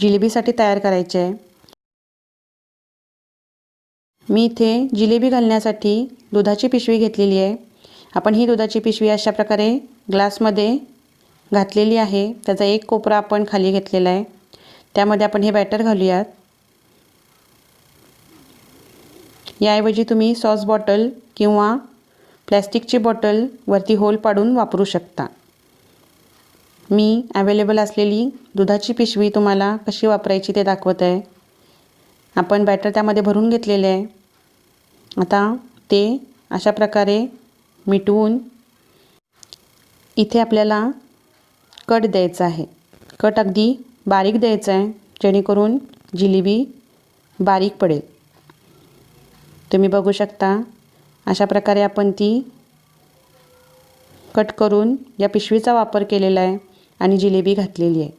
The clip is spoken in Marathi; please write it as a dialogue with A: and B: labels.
A: जिलेबीसाठी तयार करायचे आहे। मी इथे जिलेबी घालण्यासाठी दुधाची पिशवी घेतलेली आहे। आपण ही दुधाची पिशवी अशा प्रकारे ग्लासमध्ये घातलेली आहे। त्याचा एक कोपरा आपण खाली घेतलेला आहे। त्यामध्ये आपण हे बॅटर घालूयात। याऐवजी तुम्ही सॉस बॉटल किंवा प्लॅस्टिकची बॉटल वरती होल पाडून वापरू शकता। मी अवेलेबल असलेली दुधाची पिशवी तुम्हाला कशी वापरायची ते दाखवत आहे। आपण बॅटर त्यामध्ये भरून घेतलेले आहे। आता ते अशा प्रकारे मिटवून इथे आपल्याला कट द्यायचा आहे। कट अगदी बारीक द्यायचा आहे जेणेकरून जिलेबी बारीक पडेल। तुम्ही बघू शकता अशा प्रकारे आपण ती कट करून या पिशवीचा वापर केलेला आहे आणि जिलेबी घातलेली आहे।